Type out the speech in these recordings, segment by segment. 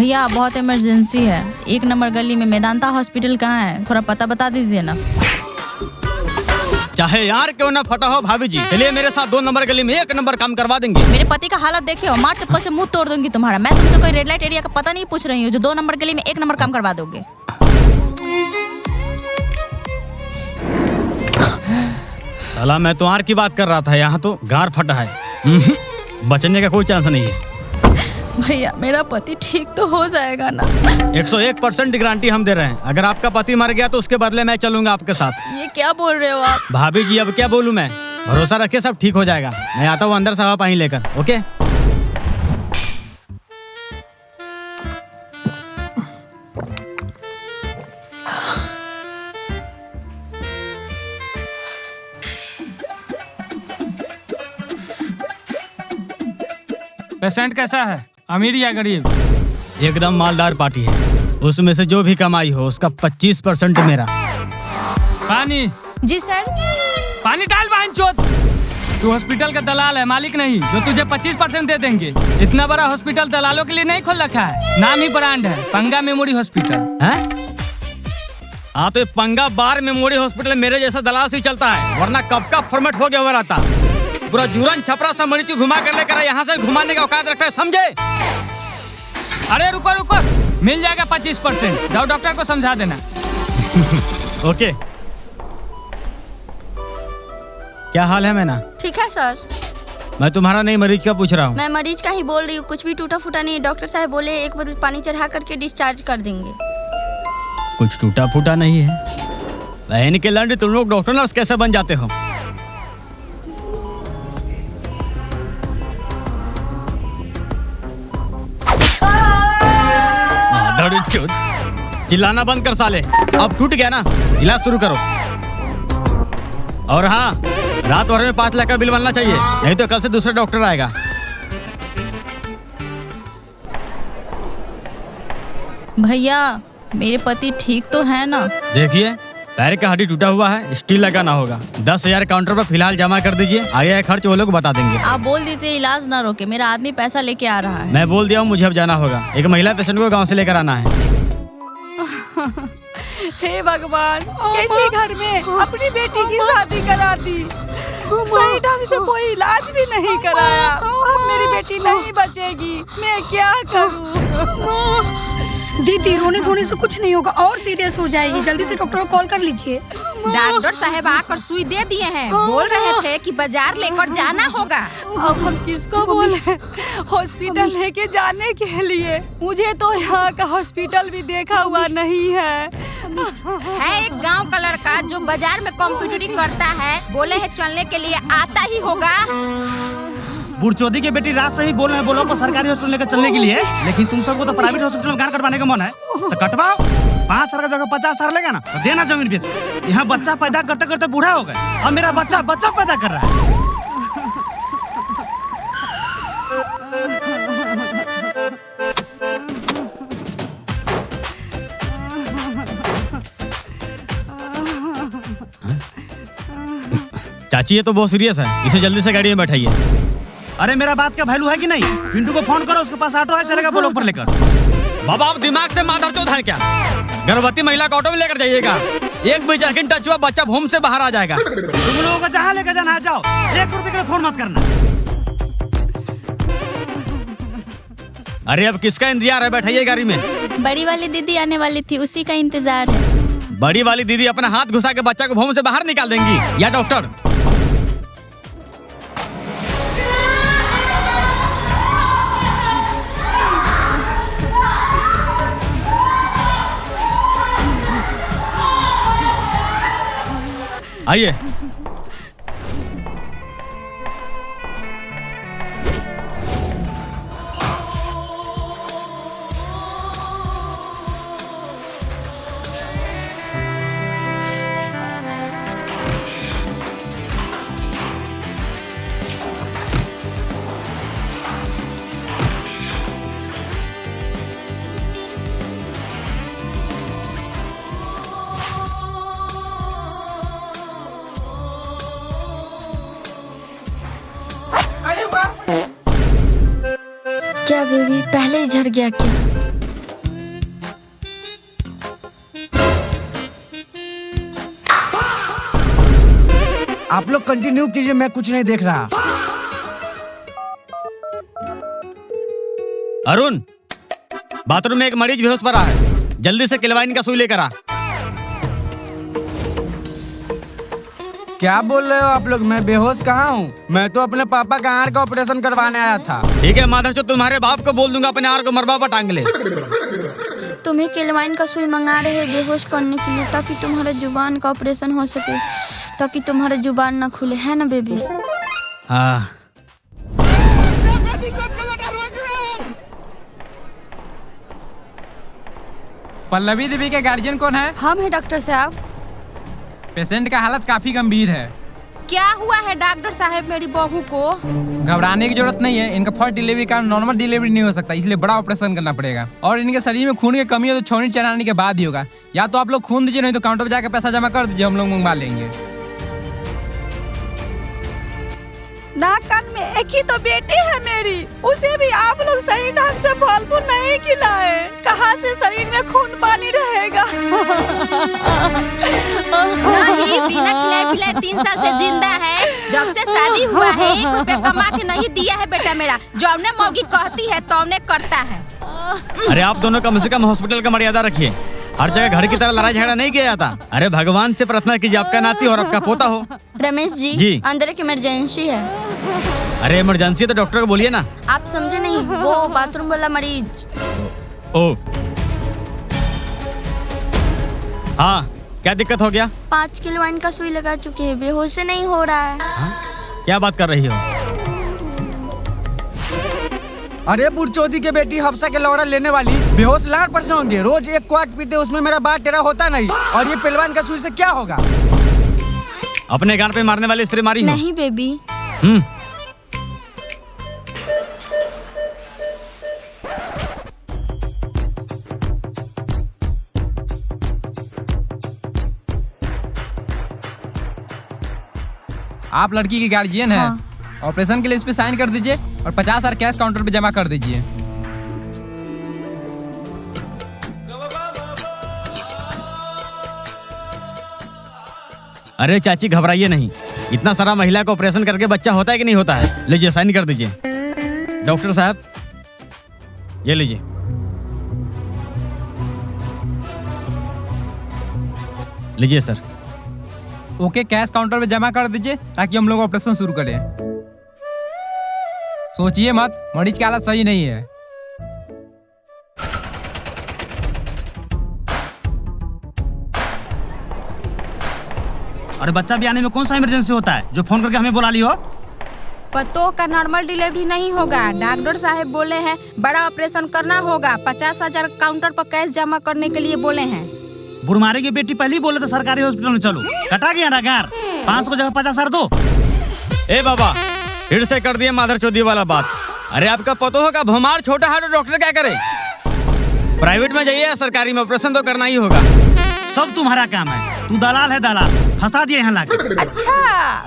भैया बहुत इमरजेंसी है। 1 नंबर गली में मेदांता हॉस्पिटल कहाँ है, थोड़ा पता बता दीजिए ना। चाहे यार क्यों ना फटा हो भाभी जी, चलिए मेरे साथ 2 नंबर गली में 1 नंबर काम करवा देंगे। मेरे पति का हालत देखे हो, मार चप्पल से मुंह तोड़ दूंगी तुम्हारा। मैं तुमसे कोई रेड लाइट एरिया का पता नहीं पूछ रही हूँ जो 2 नंबर गली में 1 नंबर काम करवा दोगे। साला मैं तो आर की बात कर रहा था, यहाँ तो गार फटा है। बचने का कोई चांस नहीं है। भैया मेरा पति ठीक तो हो जाएगा ना? 101% गारंटी हम दे रहे हैं। अगर आपका पति मर गया तो उसके बदले मैं चलूंगा आपके साथ। ये क्या बोल रहे हो आप? भाभी जी अब क्या बोलूं मैं, भरोसा रखिए सब ठीक हो जाएगा। मैं आता हूँ अंदर से हवा पानी लेकर। ओके पेशेंट कैसा है, अमीर या गरीब? एकदम मालदार पार्टी है, उसमें से जो भी कमाई हो उसका 25% मेरा। पानी। जी सर। पानी डाल बांचोद। तू हॉस्पिटल का दलाल है, मालिक नहीं, जो तुझे 25% दे देंगे। इतना बड़ा हॉस्पिटल दलालों के लिए नहीं खोल रखा है, नाम ही ब्रांड है, पंगा मेमोरी हॉस्पिटल है। हाँ तो पंगा बार मेमोरी हॉस्पिटल मेरे जैसा दलाल से चलता है, वरना कब का फॉर्मेट हो गया हुआ रहता। पूरा जुरन छपरा सब मरीज घुमा कर लेकर यहाँ से घुमाने का औकात रखता है, समझे? अरे रुको रुको, मिल जाएगा 25%। जाओ डॉक्टर को समझा देना। ओके। क्या हाल है मैना? ठीक है सर। मैं तुम्हारा नहीं मरीज का पूछ रहा हूँ। मैं मरीज का ही बोल रही हूँ, कुछ भी टूटा फूटा नहीं। डॉक्टर साहब बोले 1 बोतल पानी चढ़ा करके डिस्चार्ज कर देंगे। कुछ टूटा फूटा नहीं है? बहन के लंड, तुम लोग डॉक्टर नर्स कैसे बन जाते हो? चिल्लाना बंद कर साले, अब टूट गया ना, इलाज शुरू करो। और हाँ, रात भर में 5 लाख का बिल बनना चाहिए, नहीं तो कल से दूसरा डॉक्टर आएगा। भैया मेरे पति ठीक तो है ना? देखिए पैर का हड्डी टूटा हुआ है, स्टील लगाना होगा। 10,000 काउंटर पर फिलहाल जमा कर दीजिए, आगे का खर्च वो लोग बता देंगे। आप बोल दीजिए इलाज ना रोके, मेरा आदमी पैसा लेके आ रहा है। मैं बोल दिया हूँ, मुझे अब जाना होगा। एक महिला पेशेंट को गांव से लेकर आना है। हे भगवान, कैसे घर में अपनी बेटी की शादी करा दी, सही ढंग से कोई इलाज भी नहीं कराया। अब मेरी बेटी नहीं बचेगी, मैं क्या करूं? दीदी रोने धोने से कुछ नहीं होगा, और सीरियस हो जाएगी। जल्दी से डॉक्टर को कॉल कर लीजिए। डॉक्टर साहब आकर सुई दे दिए हैं, बोल रहे थे कि बाजार लेकर जाना होगा। अब हम किसको बोले हॉस्पिटल लेके जाने के लिए? मुझे तो यहाँ का हॉस्पिटल भी देखा हुआ नहीं है। एक गांव का लड़का जो बाजार में कंप्यूटरिंग करता है, बोले है चलने के लिए आता ही होगा। बुरचोदी की बेटी रात से ही बोल रहे हैं, बोलो को सरकारी हॉस्पिटल लेकर चलने के लिए, लेकिन तुम सबको तो प्राइवेट हॉस्पिटल में गान कटवाने का मन है, तो कटवाओ। 5 साल का जगह 50 साल लेगा ना, तो देना जमीन बेच। यहाँ बच्चा पैदा करते करते बूढ़ा हो गए, अब मेरा बच्चा पैदा कर रहा है। चाची ये तो बहुत सीरियस है, इसे जल्दी से गाड़ी में बैठाइए। अरे मेरा बात का वैल्यू है कि नहीं? पिंटू को फोन करो, उसके पास ऑटो है, चलेगा ब्लॉक पर लेकर। बाबा आप दिमाग से माधरचोद है क्या? गर्भवती महिला को ऑटो में लेकर जाइएगा, एक भी जर्किन टच हुआ बच्चा भूम से बाहर आ जाएगा। तुम लोगों को जहाँ लेकर जाना है जाओ, 1 रुपए के लिए फोन मत करना। अरे अब किसका इंतजार है? बैठाइए गाड़ी में। बड़ी वाली दीदी आने वाली थी, उसी का इंतजार है। बड़ी वाली दीदी अपना हाथ घुसा के बच्चा को भूम से बाहर निकाल देंगी, या डॉक्टर? आइए। क्या बेबी पहले ही झड़ गया क्या? आप लोग कंटिन्यू कीजिए, मैं कुछ नहीं देख रहा। अरुण, बाथरूम में एक मरीज बेहोश पड़ा है, जल्दी से क्लोराइन का सुई लेकर आ। क्या बोल रहे हो आप लोग? मैं बेहोश कहाँ हूँ? मैं तो अपने पापा का आंख का ऑपरेशन करवाने आया था। ठीक है माधव, जो तुम्हारे बाप को बोल दूंगा अपने आर को मरबा पर टांग ले। तुम्हें केलवाइन का सुई मंगा रहे हैं बेहोश करने के लिए, ताकि तुम्हारे जुबान का ऑपरेशन हो सके, ताकि तुम्हारा जुबान ना खुले, है ना बेबी? हाँ। पल्लवी देवी के गार्जियन कौन है? हम हैं डॉक्टर साहब। पेशेंट का हालत काफी गंभीर है। क्या हुआ है डॉक्टर साहब मेरी बहू को? घबराने की जरूरत नहीं है, इनका फर्स्ट डिलीवरी का नॉर्मल डिलीवरी नहीं हो सकता, इसलिए बड़ा ऑपरेशन करना पड़ेगा। और इनके शरीर में खून की कमी हो तो छौनी चढ़ाने के बाद ही होगा। या तो आप लोग खून दीजिए, नहीं तो काउंटर पर जाकर पैसा जमा कर दीजिए, हम लोग मंगवा लेंगे। नाक कान में एक ही तो बेटी है मेरी, उसे भी आप लोग सही ढंग से फल फूल नहीं खिलाए। कहाँ से शरीर में खून पानी रहेगा? नहीं, बिना खिलाए पिलाए 3 साल से जिंदा है। जब से शादी हुआ है 1 रुपया कमा के नहीं दिया है बेटा मेरा। जो हमने मौगी कहती है तो हमने करता है। अरे आप दोनों कम से कम हॉस्पिटल का मर्यादा रखिए। हर जगह घर की तरह लड़ाई झगड़ा नहीं किया जाता। अरे भगवान से प्रार्थना कीजिए आपका नाती और आपका पोता हो। रमेश जी, अंदर एक इमरजेंसी है। अरे इमरजेंसी तो डॉक्टर को बोलिए ना। आप समझे नहीं, वो बाथरूम वाला मरीज। ओ हाँ, क्या दिक्कत हो गया? 5 केलवाइन का सुई लगा चुके हैं, बेहोश से नहीं हो रहा है। क्या बात कर रही हो? अरे बुढ़चोदी के बेटी, हफ्सा के लौड़ा लेने वाली, बेहोश लाख परसेंट होंगे। रोज एक क्वार्ट पीते, उसमें मेरा बात टेढ़ा होता नहीं। और ये पहलवान का सुई से क्या होगा? अपने गान पे मारने वाली स्प्रे मारी हो? नहीं बेबी। आप लड़की की गार्जियन है। ऑपरेशन के लिए इस पे साइन कर दीजिए और 50,000 कैश काउंटर पे जमा कर दीजिए। अरे चाची घबराइए नहीं, इतना सारा महिला को ऑपरेशन करके बच्चा होता है कि नहीं होता है। लीजिए साइन कर दीजिए। डॉक्टर साहब ये लीजिए। लीजिए सर। ओके, कैश काउंटर पे जमा कर दीजिए ताकि हम लोग ऑपरेशन शुरू करें। सोचिए मत, मरीज की हालत सही नहीं है। और बच्चा भी आने में कौन सा इमरजेंसी होता है जो फोन करके हमें बुला लियो? पतों का नॉर्मल डिलीवरी नहीं होगा। डॉक्टर साहब बोले हैं बड़ा ऑपरेशन करना होगा। 50,000 काउंटर पर कैश जमा करने के लिए बोले हैं। बुढ़मारे की बेटी पहले ही बोले तो सरकारी हॉस्पिटल में चलो, कटा गया ना गार। 500 की जगह 50,000 दो। ए बाबा, फिर से कर दिए माधर चौधरी वाला बात। अरे आपका पतो होगा भमार छोटा है तो डॉक्टर क्या करे? प्राइवेट में जाइए या सरकारी में, ऑपरेशन तो करना ही होगा। सब तुम्हारा काम है, तू दलाल है दलाल, फंसा दिए यहाँ लाके। अच्छा,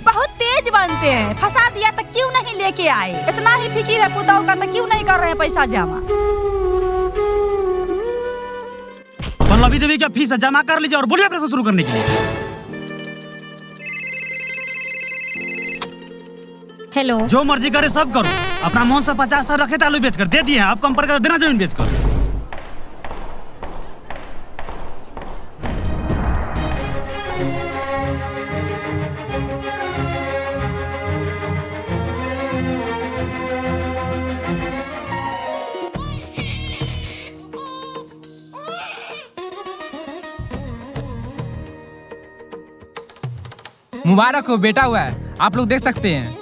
बहुत तेज बनते हैं। फंसा दिया तो क्यों नहीं लेके आए? इतना ही फिकिर है पुताओ का तो क्यों नहीं कर रहे हैं पैसा जमा? पल्लवी देवी का फीस जमा कर लीजिए और बोलिए ऑपरेशन शुरू करने के लिए। हेलो, जो मर्जी करे सब करो। अपना मन से 50,000 रखे थे, आलू बेच कर दे दिए। आप कम पर देना जमीन बेच कर। मुबारक हो, बेटा हुआ है। आप लोग देख सकते हैं।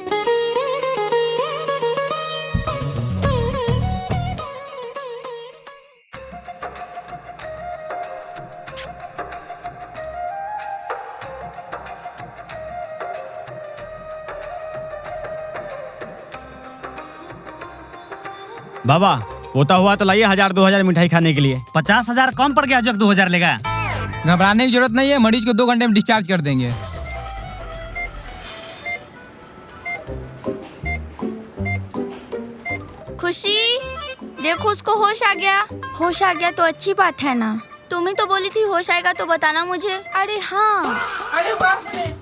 बाबा, पोता हुआ तो लाइए 1,000-2,000 मिठाई खाने के लिए। 50,000 कम पड़ गया, जो 2,000 लेगा। घबराने की जरूरत नहीं है, मरीज को 2 घंटे में डिस्चार्ज कर देंगे। खुशी, देखो उसको होश आ गया। होश आ गया तो अच्छी बात है ना। तुम ही तो बोली थी होश आएगा तो बताना मुझे। अरे हाँ,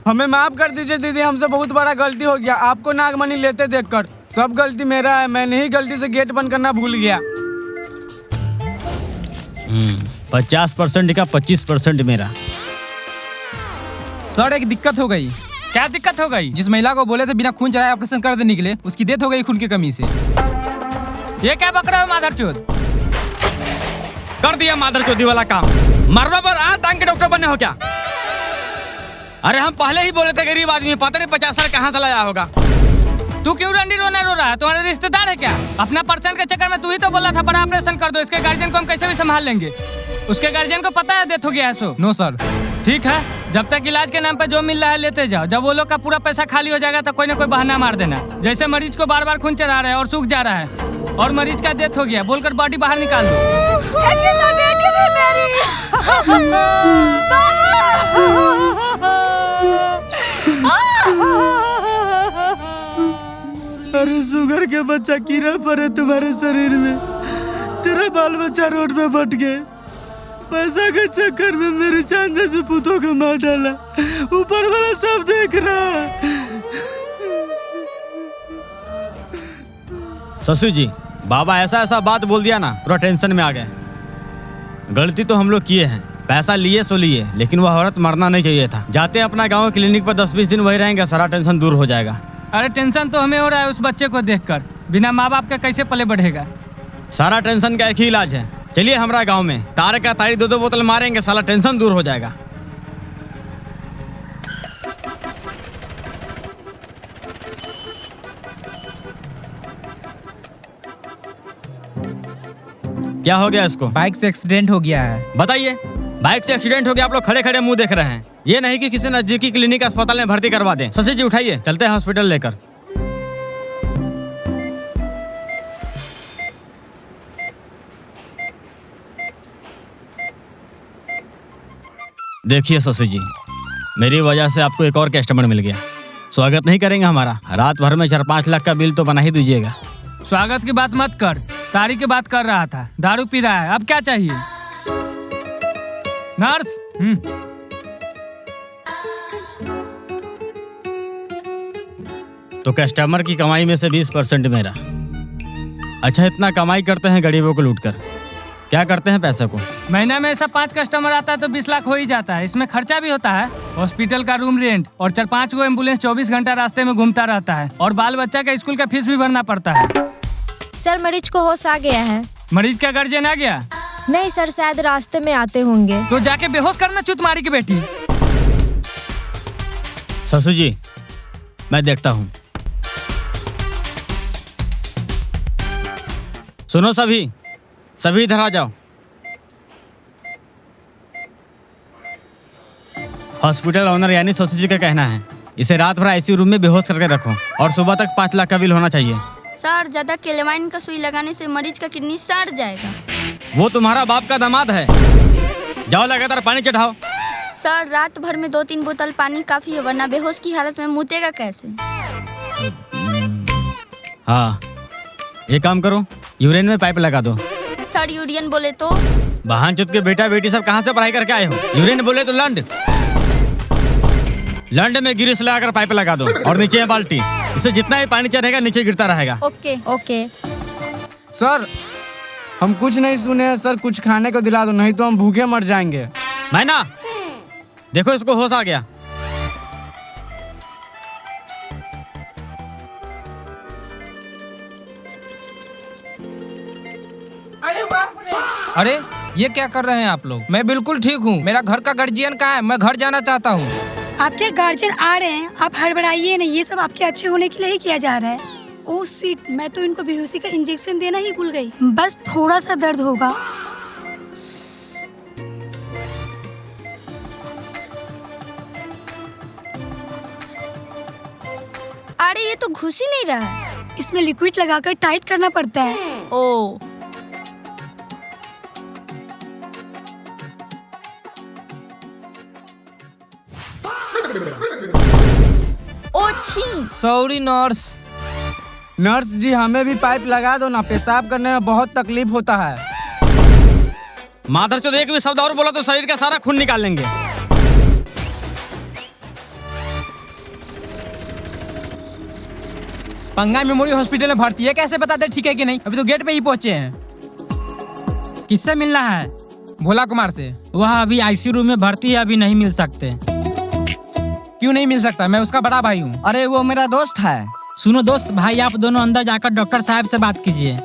हमें माफ कर दीजिए दीदी, हमसे बहुत बड़ा गलती हो गया आपको नागमणि लेते देखकर। सब गलती मेरा है, मैंने ही गलती से गेट बंद करना भूल गया। 50% का 25% मेरा। सर एक दिक्कत हो गई। क्या दिक्कत हो गई? जिस महिला को बोले थे बिना खून चढ़ाए ऑपरेशन कर देने के लिए, उसकी डेथ हो गई खून की कमी से। ये क्या बक रहे हो माधरचोद? कर दिया माधरचोदी वाला काम। मरवा पर आ टांग के डॉक्टर बने हो क्या? अरे हम पहले ही बोले थे गरीब आदमी, पता नहीं 50 साल कहाँ से लाया होगा। तू क्यों रंडी रोना रो रहा है? तुम्हारे रिश्तेदार है क्या? अपना परसेंट के चक्कर में तू ही तो बोला था बड़ा ऑपरेशन कर दो, इसके गार्जियन को हम कैसे भी संभाल लेंगे। उसके गार्जियन को पता है डेथ हो गया है सो? No sir. ठीक है, जब तक इलाज के नाम पे जो मिल रहा है लेते जाओ। जब वो लोग का पूरा पैसा खाली हो जाएगा तो कोई ना कोई बहाना मार देना। जैसे मरीज को बार बार खून चढ़ा रहे हैं और सूख जा रहा है और मरीज का डेथ हो गया बोलकर बॉडी बाहर निकाल दो। अरे शुगर के बच्चा कीड़ा पड़े तुम्हारे शरीर में, तेरा बाल बच्चा रोड पे बट गए। पैसा के चक्कर में मेरी चांद जैसे पुतों को मार डाला। ऊपर वाला सब देख रहा है। ससुर जी, बाबा ऐसा ऐसा बात बोल दिया ना, पूरा टेंशन में आ गए। गलती तो हम लोग किए हैं, पैसा लिए सो लिए, लेकिन वह औरत मरना नहीं चाहिए था। जाते हैं अपना गांव क्लिनिक पर 10-20 दिन वही रहेंगे, सारा टेंशन दूर हो जाएगा। अरे टेंशन तो हमें हो रहा है उस बच्चे को देखकर। बिना माँ बाप के कैसे पले बढ़ेगा? सारा टेंशन का एक ही इलाज है, चलिए हमारा गांव में तारे का तारी 2-2 बोतल मारेंगे, सारा टेंशन दूर हो जाएगा। क्या हो गया इसको? बाइक से एक्सीडेंट हो गया है। बताइए, बाइक से एक्सीडेंट हो गया, आप लोग खड़े खड़े मुंह देख रहे हैं। ये नहीं कि किसी नजदीकी क्लिनिक अस्पताल में भर्ती करवा दें। शशि जी उठाइए, चलते हैं हॉस्पिटल लेकर। देखिए शशि जी, मेरी वजह से आपको एक और कस्टमर मिल गया। स्वागत नहीं करेंगे हमारा? रात भर में 4-5 लाख का बिल तो बना ही दीजिएगा। स्वागत की बात मत कर, तारी की बात कर रहा था। दारू पी रहा है, अब क्या चाहिए? नर्स। तो कस्टमर की कमाई में से 20% मेरा। अच्छा, इतना कमाई करते हैं गरीबों को लूटकर, क्या करते हैं पैसे को? महीना में ऐसा 5 कस्टमर आता है तो 20 लाख हो ही जाता है। इसमें खर्चा भी होता है, हॉस्पिटल का रूम रेंट और 4-5 गो एम्बुलेंस 24 घंटा रास्ते में घूमता रहता है, और बाल बच्चा का स्कूल का फीस भी भरना पड़ता है। सर मरीज को होश आ गया है। मरीज का गार्जियन आ गया? नहीं सर, शायद रास्ते में आते होंगे। तो जाके बेहोश करना चुतमारी की बेटी। ससुर जी, मैं देखता हूँ। सुनो सभी इधर आ जाओ। हॉस्पिटल ओनर यानी ससुर जी का कहना है इसे रात भर आईसीयू रूम में बेहोश करके रखो और सुबह तक 5 लाख का बिल होना चाहिए। सर, ज्यादा केलेवाइन का सुई लगाने से मरीज का किडनी सड़ जाएगा। वो तुम्हारा बाप का दामाद है। जाओ लगातार पानी चढ़ाओ। सर, रात भर में 2-3 बोतल पानी काफी है, वरना बेहोश की हालत में मुतेगा कैसे? हाँ, ये काम करो, यूरिन में पाइप लगा दो। सर, यूरियन बोले तो? बहन-चोद के बेटा बेटी सब कहाँ से पढ़ाई करके आए हो? यूरिन बोले तो लंड में गिरिस लगाकर पाइप लगा दो और नीचे है बाल्टी। इससे जितना ही पानी चढ़ेगा नीचे गिरता रहेगा। ओके। सर, हम कुछ नहीं सुने हैं सर, कुछ खाने को दिला दो, नहीं तो हम भूखे मर जाएंगे। मैना, देखो इसको होश आ गया। अरे ये क्या कर रहे हैं आप लोग? मैं बिल्कुल ठीक हूँ। मेरा घर का गार्जियन कहाँ है? मैं घर जाना चाहता हूँ। आपके गार्जियन आ रहे हैं, आप हड़बड़ाइए नहीं, ये सब आपके अच्छे होने के लिए ही किया जा रहा है। ओह शिट, मैं तो इनको बेहोशी का इंजेक्शन देना ही भूल गई। बस थोड़ा सा दर्द होगा। अरे ये तो घुस ही नहीं रहा है। इसमें लिक्विड लगाकर टाइट करना पड़ता है। ओ छी। Sorry nurse. नर्स जी, हमें भी पाइप लगा दो ना, पेशाब करने में बहुत तकलीफ होता है। माधरचोद, एक भी शब्द और बोला तो शरीर का सारा खून निकाल लेंगे। पंगा मेमोरी हॉस्पिटल में भर्ती है, कैसे बता दे ठीक है कि नहीं? अभी तो गेट पे ही पहुंचे हैं। किससे मिलना है? भोला कुमार से। वह अभी आईसीयू रूम में भर्ती है, अभी नहीं मिल सकते। क्यों नहीं मिल सकता? मैं उसका बड़ा भाई हूँ। अरे वो मेरा दोस्त है। सुनो दोस्त भाई, आप दोनों अंदर जाकर डॉक्टर साहब से बात कीजिए।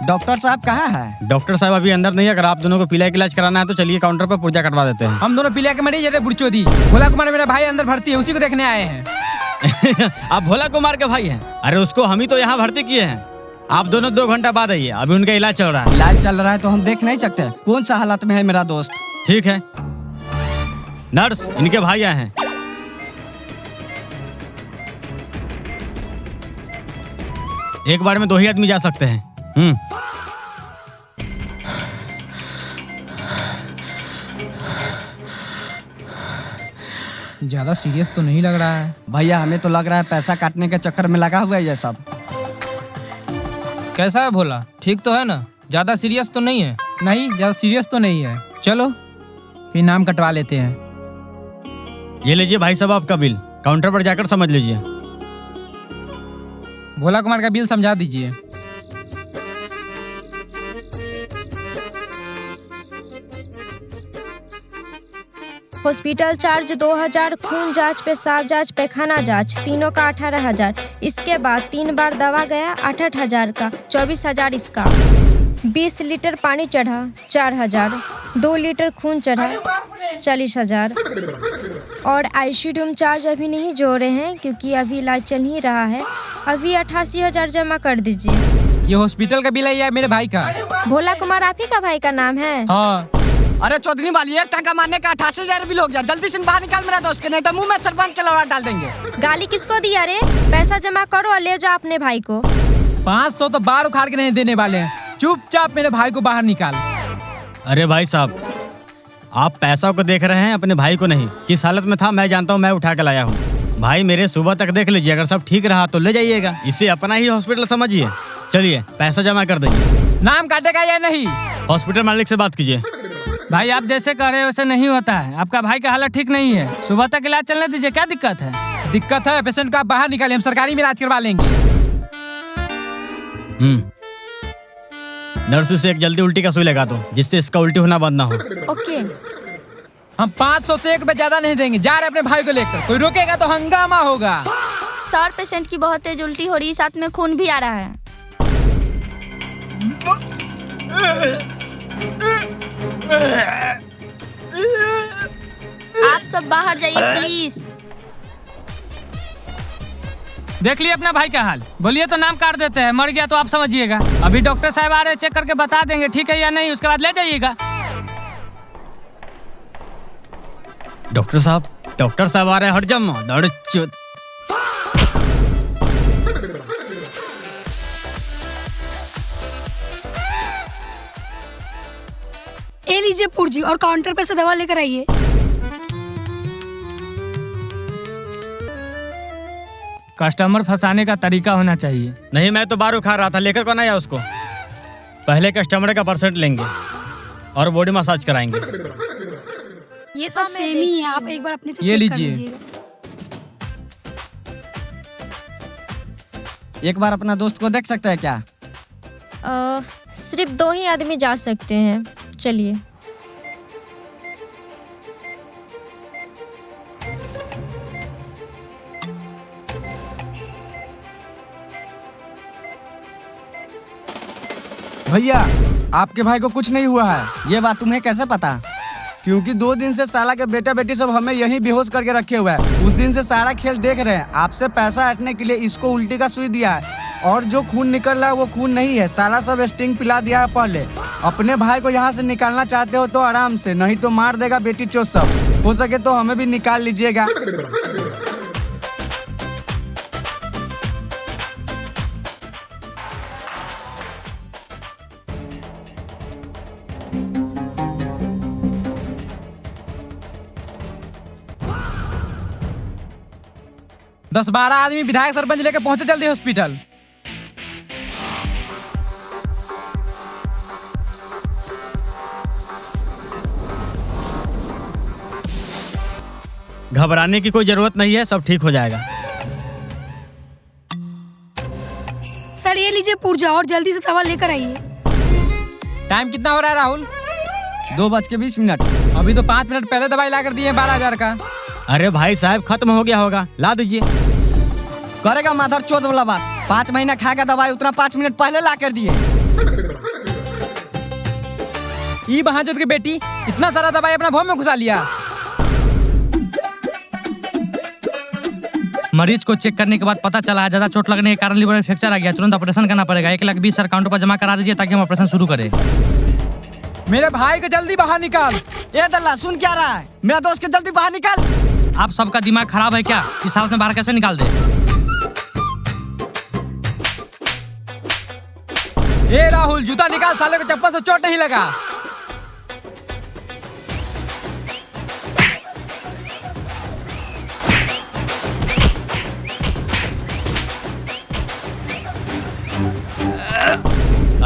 डॉक्टर साहब कहाँ है? डॉक्टर साहब अभी अंदर नहीं है। अगर आप दोनों को पीलिया का इलाज कराना है तो चलिए काउंटर पर पुर्जा कटवा देते हैं। हम दोनों पीलिया के मरीज है बुढ़चोदी। भोला कुमार मेरा भाई अंदर भर्ती है, उसी को देखने आए हैं। आप भोला कुमार के भाई हैं? अरे उसको हम ही तो यहाँ भर्ती किए हैं। आप दोनों 2 घंटा बाद आइए, अभी उनका इलाज चल रहा है। इलाज चल रहा है तो हम देख नहीं सकते कौन सा हालत में है मेरा दोस्त। ठीक है नर्स, इनके भाई आए हैं। एक बार में 2 ही आदमी जा सकते हैं। ज्यादा सीरियस तो नहीं लग रहा है भैया, हमें तो लग रहा है पैसा काटने के चक्कर में लगा हुआ है ये सब। कैसा है भोला? ठीक तो है ना? ज्यादा सीरियस तो नहीं है? नहीं, ज्यादा सीरियस तो नहीं है। चलो फिर नाम कटवा लेते हैं। ये लीजिए भाई साहब आपका बिल, काउंटर पर जाकर समझ लीजिए। भोला कुमार का बिल समझा दीजिए। हॉस्पिटल चार्ज 2000, खून जांच, पेशाब जांच, पैखाना जांच, तीनों का 18,000। इसके बाद 3 बार दवा गया 8,000 का, 24,000 इसका। 20 लीटर पानी चढ़ा 4,000। 2 लीटर खून चढ़ा 40,000। और आईसीयू रूम चार्ज अभी नहीं जोड़े हैं क्योंकि अभी इलाज चल ही रहा है। अभी 88,000 जमा कर दीजिए। ये हॉस्पिटल का बिल है या मेरे भाई का? भोला कुमार आप ही का भाई का नाम है? हाँ। अरे चौधरी वाली, एक टाका मारने का 88,000 बिल हो गया। जल्दी से बाहर निकाल मेरा दोस्त के, नहीं तो मुंह में सरपंच के लौड़ा डाल देंगे। गाली किसको दिया रे? पैसा जमा करो और ले जाओ अपने भाई को। 500 तो बार उखाड़ के नहीं देने वाले हैं। चुपचाप मेरे भाई को बाहर निकाल। अरे भाई साहब, आप पैसा को देख रहे हैं, अपने भाई को नहीं। किस हालत में था मैं जानता हूँ, मैं उठा के लाया हूँ। भाई मेरे सुबह तक देख लीजिए, अगर सब ठीक रहा तो ले जाइएगा। इसे अपना ही हॉस्पिटल समझिए। चलिए पैसा जमा कर दीजिए। नाम काटेगा या नहीं? हॉस्पिटल मालिक से बात कीजिए। भाई आप जैसे कह रहे हो वैसे नहीं होता है। आपका भाई का हालत ठीक नहीं है, सुबह तक इलाज चलने दीजिए। क्या दिक्कत है? दिक्कत है, पेशेंट को आप बाहर निकालिए, हम सरकारी में इलाज करवा लेंगे। नर्स से एक जल्दी उल्टी का सुई लगा दो, जिससे इसका उल्टी होना बंद ना हो। ओके। हम 500 से 1 रुपए ज्यादा नहीं देंगे। जा रहे अपने भाई को लेकर, कोई रोकेगा तो हंगामा होगा। सर, पेशेंट की बहुत तेज उल्टी हो रही है, साथ में खून भी आ रहा है। आप सब बाहर जाइए प्लीज। देख लिए अपना भाई का हाल। बोलिए तो नाम काट देते हैं, मर गया तो आप समझिएगा। अभी डॉक्टर साहब आ रहे हैं, चेक करके बता देंगे ठीक है या नहीं, उसके बाद ले जाइएगा। डॉक्टर साहब आ रहे हैं, हट जाओ दड़ चुत। ए लीजिए पुर्जी और काउंटर पर से दवा लेकर आइए। कस्टमर फंसाने का तरीका होना चाहिए। नहीं, मैं तो बार उखाड़ रहा था, लेकर कौन आया उसको? पहले कस्टमर का % लेंगे और बॉडी मसाज कराएंगे। ये सब सेम ही है, आप एक बार अपने से ये चेक कर लीजिए। लीजिएगा। एक बार अपना दोस्त को देख सकते हैं क्या? सिर्फ 2 ही आदमी जा सकते हैं। चलिए। भैया, आपके भाई को कुछ नहीं हुआ है। ये बात तुम्हें कैसे पता? क्योंकि 2 दिन से साला के बेटा बेटी सब हमें यहीं बेहोश करके रखे हुए हैं। उस दिन से सारा खेल देख रहे हैं। आपसे पैसा हटने के लिए इसको उल्टी का सुई दिया है, और जो खून निकल रहा है वो खून नहीं है, साला सब स्टिंग पिला दिया है पहले। अपने भाई को यहाँ से निकालना चाहते हो तो आराम से, नहीं तो मार देगा बेटी चोट सब। हो सके तो हमें भी निकाल लीजिएगा। दस 12 आदमी विधायक सरपंच लेके पहुंचे जल्दी हॉस्पिटल। घबराने की कोई जरूरत नहीं है, सब ठीक हो जाएगा। सर ये लीजिए पुर्जा और जल्दी से दवा लेकर आइए। टाइम कितना हो रहा है राहुल? 2:20। अभी तो 5 मिनट पहले दवाई ला कर दिए 12,000 का। अरे भाई साहब खत्म हो गया होगा, ला दीजिए। करेगा माधर चौथ वाला बात। 5 महीना खाएगा दवाई, उतना 5 मिनट पहले ला कर दिए। ई बहाजोत की बेटी इतना सारा दवाई अपना भोम में घुसा लिया। मरीज को चेक करने के बाद पता चला है ज्यादा चोट लगने के कारण लिवर में फ्रैक्चर आ गया, तुरंत ऑपरेशन करना पड़ेगा। 1,20,000 काउंटर पर जमा करा दीजिए ताकि हम ऑपरेशन शुरू करें। मेरे भाई को जल्दी बाहर निकाल। ए दल्ला सुन क्या रहा है? मेरा दोस्त को जल्दी बाहर निकाल। आप सबका दिमाग खराब है क्या? इस हालत में बाहर कैसे निकाल दे? ए राहुल जूता निकाल, साले को चप्पल से चोट नहीं लगा।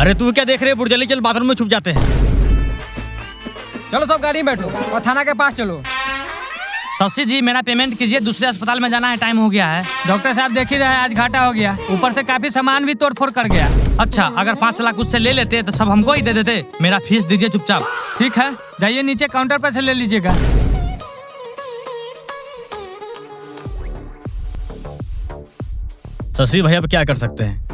अरे तू क्या देख रहे? बुर्जली चल, बाथरूम में छुप जाते हैं। चलो सब गाड़ी में बैठो और थाना के पास चलो। शशि जी मेरा पेमेंट कीजिए, दूसरे अस्पताल में जाना है, टाइम हो गया है। डॉक्टर साहब देख ही रहे हैं, आज घाटा हो गया, ऊपर से काफी सामान भी तोड़ फोड़ कर गया। अच्छा, अगर 5 लाख उससे ले लेते तो सब हमको ही दे देते। मेरा फीस दीजिए चुपचाप। ठीक है, जाइए नीचे काउंटर पर से ले लीजिएगा। शशि भाई अब क्या कर सकते हैं?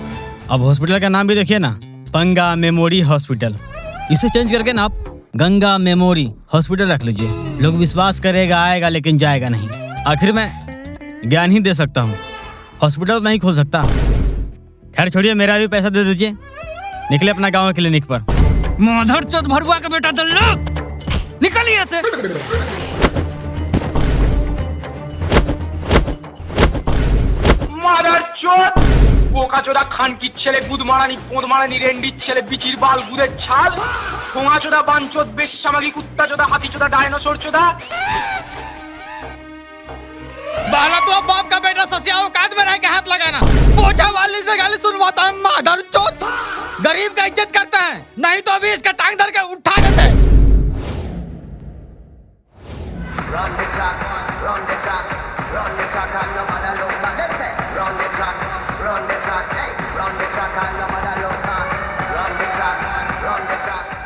अब हॉस्पिटल का नाम भी देखिए ना, पंगा मेमोरी हॉस्पिटल। इसे चेंज करके ना आप गंगा मेमोरी हॉस्पिटल रख लीजिए। लोग विश्वास करेगा आएगा लेकिन जाएगा नहीं। आखिर मैं ज्ञान ही दे सकता हूँ, हॉस्पिटल नहीं खोल सकता। खैर छोड़िए, मेरा भी पैसा दे दीजिए, निकले अपना गाँव क्लिनिक पर। माधर चौथ भरुआ का बेटा दल्ला, निकल यहाँ से। মাদার চোদ বোকা চোদা খানকির ছেলে গুদমারানি পোদমারানি রেন্ডির ছেলে বিচির বাল গুদের ছাল পোঙা চোদা বাঞ্চোদ বেশসামাগি কুত্তা চোদা হাতি চোদা ডায়নোসর চোদা। बाला तो अब बाप का बेटा ससिया औकात में रह के हाथ लगाना। पोछा वाली से गाली सुनवाता है माधर चोद। गरीब का इज्जत करता है, नहीं तो अभी इसका टांग धर के उठा देते। Run the track, run the track, run the track and no matter look back. Them say, run the track, hey, run the track and no matter look back. Run the track, run the track.